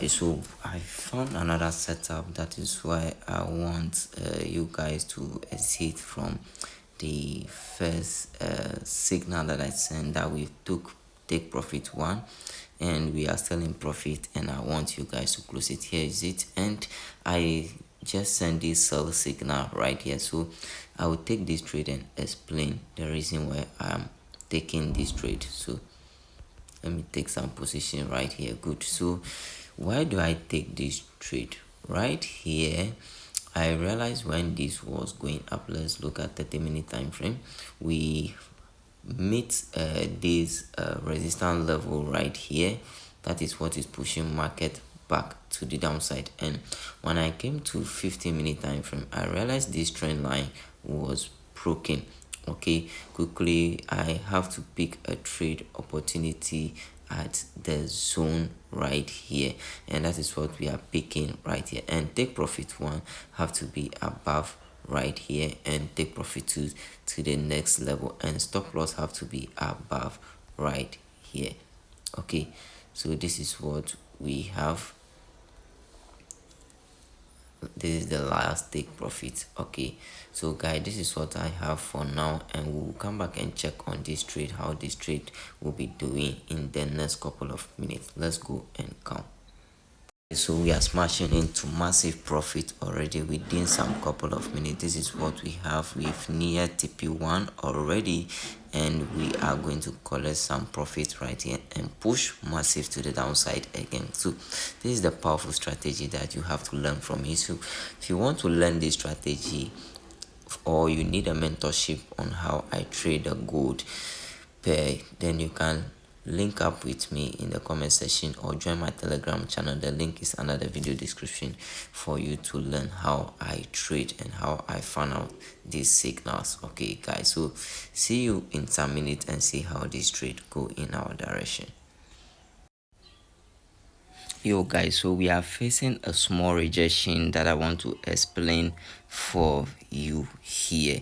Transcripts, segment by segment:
guys, so I found another setup. That is why I want you guys to exit from the first signal that I sent, that we took take profit one, and we are still in profit, and I want you guys to close it. Here is it, and I just send this sell signal right here. So I will take this trade and explain the reason why I'm taking this trade. So let me take some position right here. Good. So why do I take this trade? Right here, I realized when this was going up, let's look at 30-minute time frame, we meet this resistance level right here. That is what is pushing market back to the downside. And when I came to 15-minute time frame, I realized this trend line was broken. Okay, quickly I have to pick a trade opportunity at the zone right here, and that is what we are picking right here. And take profit one have to be above right here, and take profit two to the next level, and stop loss have to be above right here. Okay, so this is what we have. This is the last take profit. Okay, so guys, this is what I have for now, and we'll come back and check on this trade, how this trade will be doing in the next couple of minutes. Let's go and count. So we are smashing into massive profit already within some couple of minutes. This is what we have with near TP1 already, and we are going to collect some profit right here and push massive to the downside again. So this is the powerful strategy that you have to learn from me. So if you want to learn this strategy, or you need a mentorship on how I trade a gold pair, then you can link up with me in the comment section or join my Telegram channel. The link is under the video description for you to learn how I trade and how I found out these signals. Okay guys, so see you in some minutes and see how this trade go in our direction. Yo guys, so we are facing a small rejection that I want to explain for you here.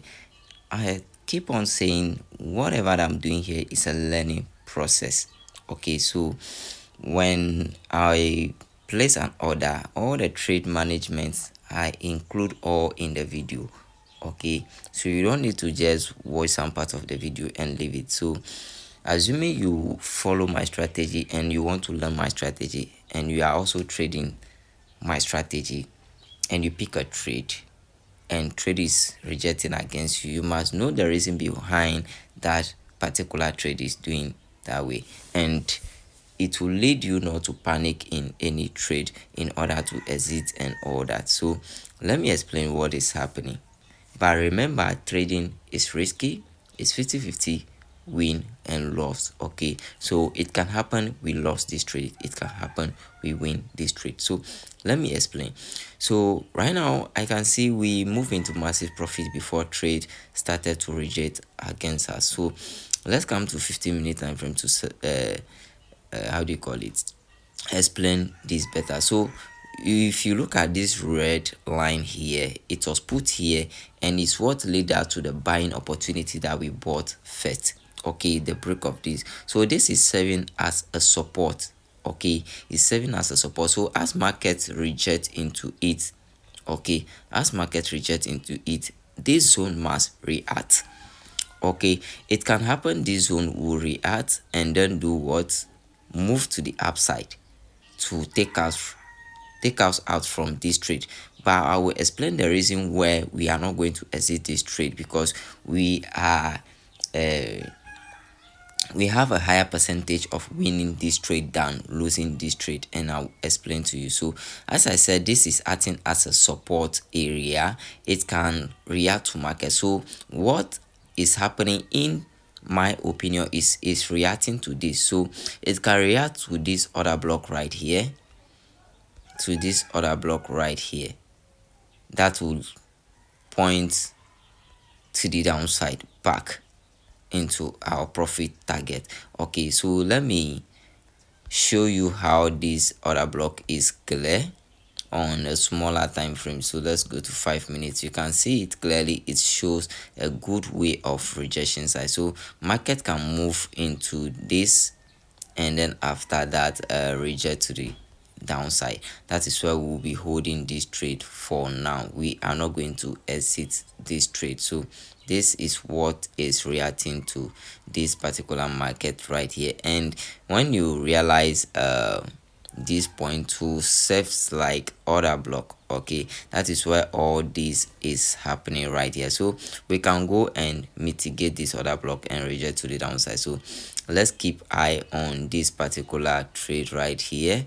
I keep on saying whatever I'm doing here is a learning process. Okay, so when I place an order, all the trade management I include all in the video. Okay, so you don't need to just watch some part of the video and leave it. So assuming you follow my strategy and you want to learn my strategy, and you are also trading my strategy, and you pick a trade and trade is rejecting against you, you must know the reason behind that particular trade is doing that way, and it will lead you not to panic in any trade in order to exit and all that. So let me explain what is happening. But remember, trading is risky. It's 50-50 win and loss. Okay, so it can happen we lost this trade, it can happen we win this trade. So let me explain. So right now I can see we move into massive profit before trade started to reject against us. So let's come to 15-minute time frame to how do you call it, explain this better. So if you look at this red line here, it was put here, and it's what led us to the buying opportunity that we bought first. Okay, the break of this, so this is serving as a support. Okay, it's serving as a support. So as markets reject into it, okay, as markets reject into it, this zone must react. Okay, it can happen this zone will react and then do what, move to the upside to take us out from this trade. But I will explain the reason why we are not going to exit this trade, because we have a higher percentage of winning this trade than losing this trade, and I'll explain to you. So as I said, this is acting as a support area. It can react to market. So what is happening, in my opinion, is reacting to this. So it can react to this other block right here, to this other block right here, that will point to the downside back into our profit target. Okay, so let me show you how this other block is clear on a smaller time frame. So let's go to 5 minutes. You can see it clearly. It shows a good way of rejection size. So market can move into this, and then after that reject to the downside. That is where we'll be holding this trade for now. We are not going to exit this trade. So this is what is reacting to this particular market right here. And when you realize this point two serves like order block, okay, that is where all this is happening right here. So we can go and mitigate this order block and reject to the downside. So let's keep eye on this particular trade right here,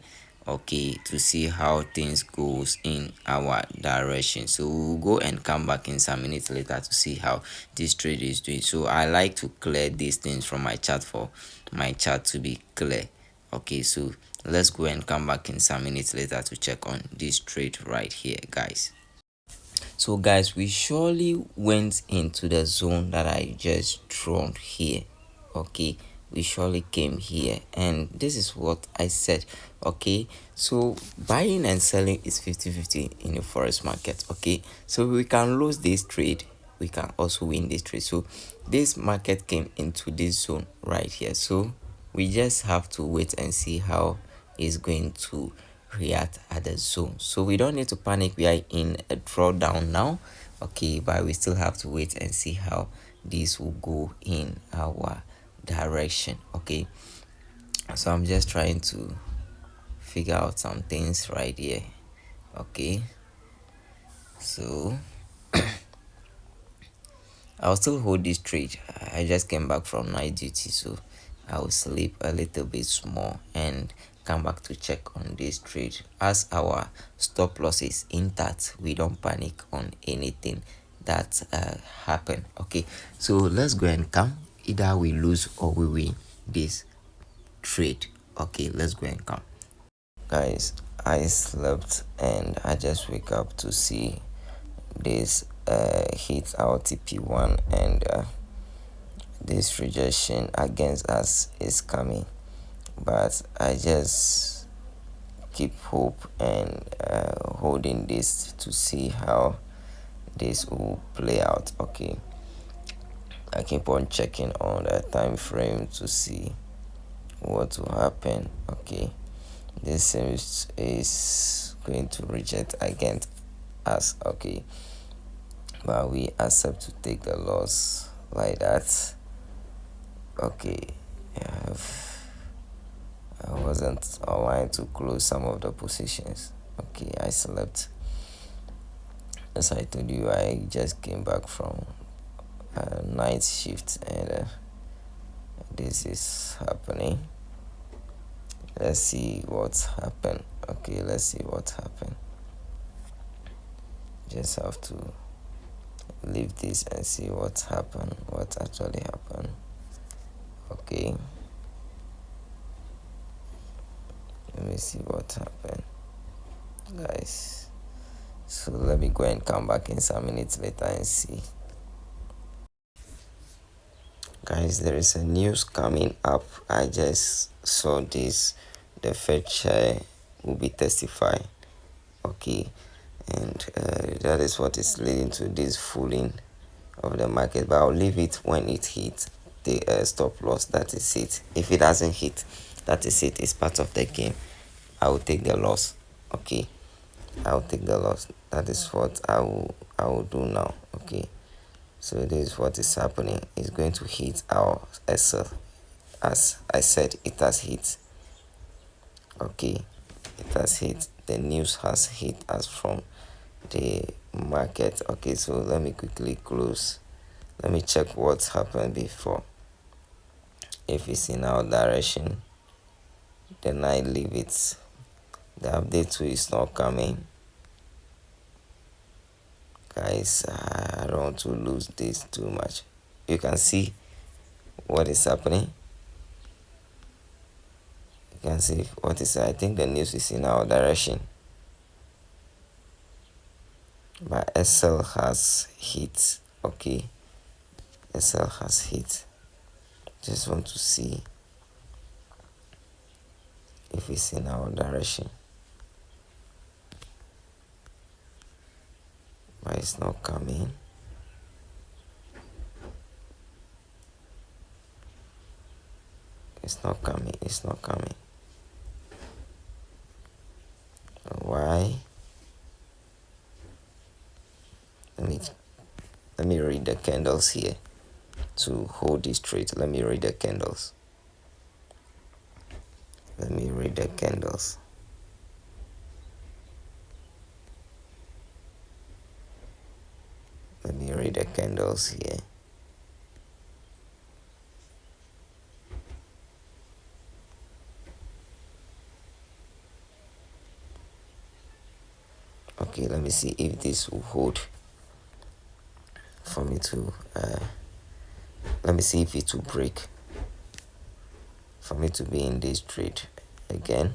okay, to see how things goes in our direction. So we'll go and come back in some minutes later to see how this trade is doing. So I like to clear these things from my chart for my chart to be clear. Okay, so let's go and come back in some minutes later to check on this trade right here, guys. So guys, we surely went into the zone that I just drawn here. Okay, we surely came here, and this is what I said. Okay, so buying and selling is 50-50 in the forex market. Okay, so we can lose this trade, we can also win this trade. So this market came into this zone right here, so we just have to wait and see how it's going to react at the zone. So we don't need to panic, we are in a drawdown now, okay, but we still have to wait and see how this will go in our direction. Okay, so I'm just trying to figure out some things right here. Okay, so I'll still hold this trade. I just came back from night duty, so I'll sleep a little bit small and come back to check on this trade. As our stop loss is intact, we don't panic on anything that happened. Okay, so let's go and come. Either we lose or we win this trade. Okay, let's go and come. Guys, I slept and I just wake up to see this hit our TP1, and this rejection against us is coming, but I just keep hope and holding this to see how this will play out. Okay, I keep on checking on the time frame to see what will happen. Okay, this seems is going to reject against us. Okay, but we accept to take the loss like that. Okay, I wasn't aligned to close some of the positions. Okay, I slept. As I told you, I just came back from a night shift, and this is happening. Let's see what's happened. Okay, let's see what happened. Just have to leave this and see what happened, what actually happened. Okay, let me see what happened, guys. So let me go and come back in some minutes later and see. Guys, there is a news coming up. I just saw this. The Fed chair will be testifying. Okay, and that is what is leading to this fooling of the market. But I'll leave it when it hits the stop loss. That is it. If it doesn't hit, that is it. It's part of the game. I will take the loss. Okay, I'll take the loss. That is what I will do now. Okay, so this is what is happening. It's going to hit our SL. As I said, it has hit. Okay, it has hit. The news has hit us from the market. Okay, so let me quickly close. Let me check what's happened before. If it's in our direction, then I leave it. The update too is not coming, guys. I don't want to lose this too much. You can see what is happening. You can see what is. I think the news is in our direction, but SL has hit. Okay, SL has hit. Just want to see if it's in our direction, but it's not coming. It's not coming. let me let me read the candles here to hold this trade. Let me read the candles. Let me read the candles. Let me read the candles here. Okay, let me see if this will hold for me to let me see if it will break for me to be in this trade again.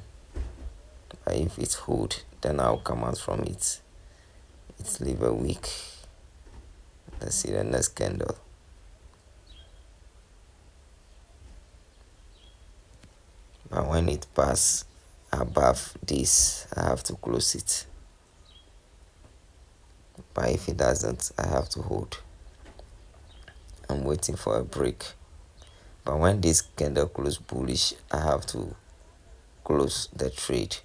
But if it hold, then I'll come out from it. It's leave a week. Let's see the next candle. But when it pass above this, I have to close it. But if it doesn't, I have to hold. I'm waiting for a break. But when this candle close bullish, I have to close the trade.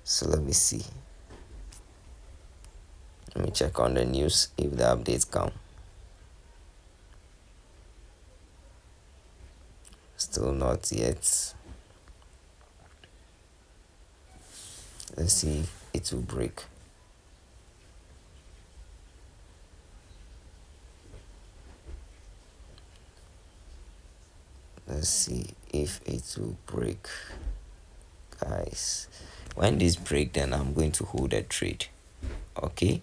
So let me see. Let me check on the news if the updates come. Still not yet. Let's see if it will break. Let's see if it will break, guys. When this break, then I'm going to hold a trade. Okay,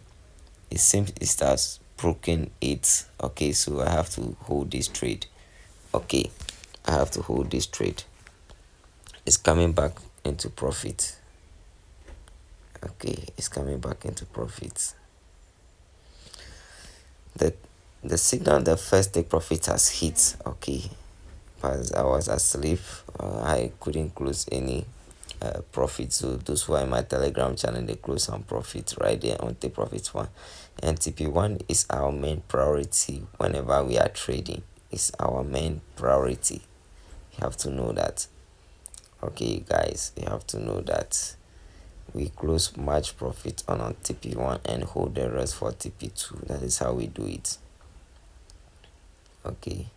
it seems it starts broken 8. Okay, so I have to hold this trade. Okay, I have to hold this trade. It's coming back into profit. Okay, it's coming back into profit. The signal, the first take profit has hit. Okay, but I was asleep. I couldn't close any profit. So those who are in my Telegram channel, they close some profit right there on take profit 1. And TP1 is our main priority whenever we are trading. It's our main priority. You have to know that. Okay, guys, you have to know that we close much profit on TP1 and hold the rest for TP2. That is how we do it. Okay,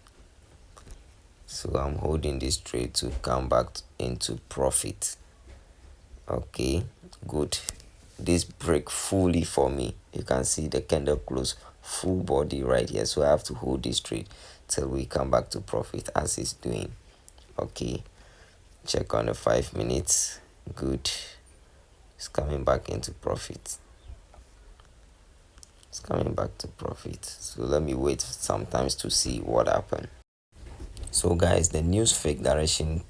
so I'm holding this trade to come back into profit. Okay, good. This break fully for me. You can see the candle close full body right here, so I have to hold this trade till we come back to profit as it's doing. Okay, check on the 5 minutes. Good. It's coming back into profit. It's coming back to profit. So let me wait sometimes to see what happened. So guys, the news fake direction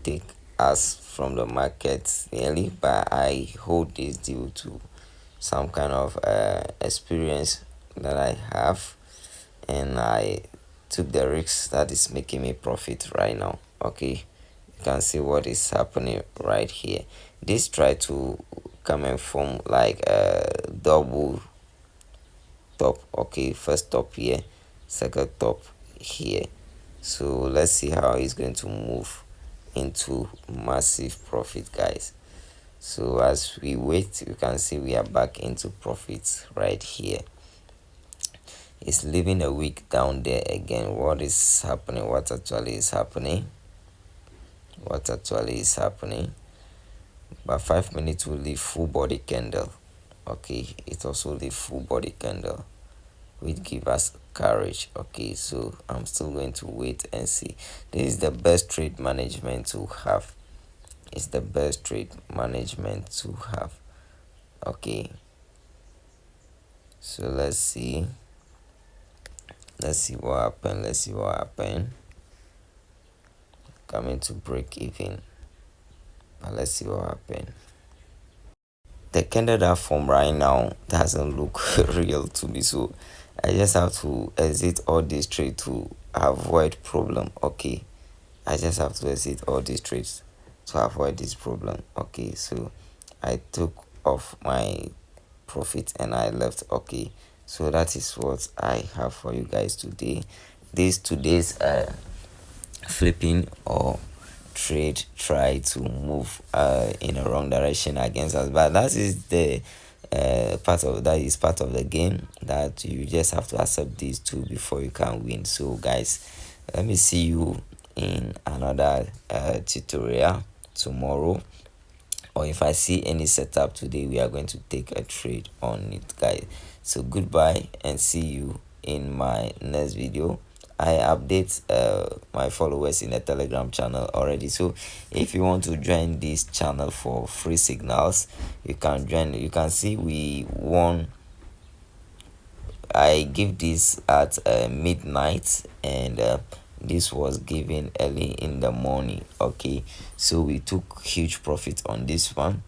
take us from the market nearly, but I hold this due to some kind of experience that I have, and I took the risk that is making me profit right now. Okay, you can see what is happening right here. This try to come and form like a double top. Okay, first top here, second top here. So let's see how it's going to move into massive profit, guys. So as we wait, you can see we are back into profits right here. It's leaving a week down there again. What is happening? What actually is happening? What actually is happening? But 5 minutes will leave full body candle. Okay, it also leave full body candle, which give us courage. Okay, so I'm still going to wait and see. This is the best trade management to have. It's the best trade management to have. Okay, so let's see what happened. Let's see what happened. Coming to break even, but let's see what happened. The candle that form right now doesn't look real to me, so I just have to exit all this trade to avoid problem. Okay, I just have to exit all these trades to avoid this problem. Okay, so I took off my profit and I left. Okay, so that is what I have for you guys today. Today's flipping or trade try to move in a wrong direction against us, but that is the part of that is part of the game, that you just have to accept these two before you can win. So guys, let me see you in another tutorial tomorrow, or if I see any setup today, we are going to take a trade on it, guys. So goodbye and see you in my next video. I update my followers in the Telegram channel already, so if you want to join this channel for free signals, you can join. You can see we won. I give this at midnight, and this was given early in the morning. Okay, so we took huge profit on this one,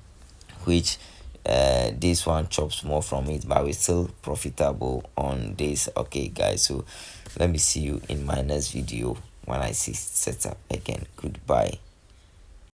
which this one chops more from it, but we're still profitable on this. Okay guys, so let me see you in my next video when I see setup again. Goodbye.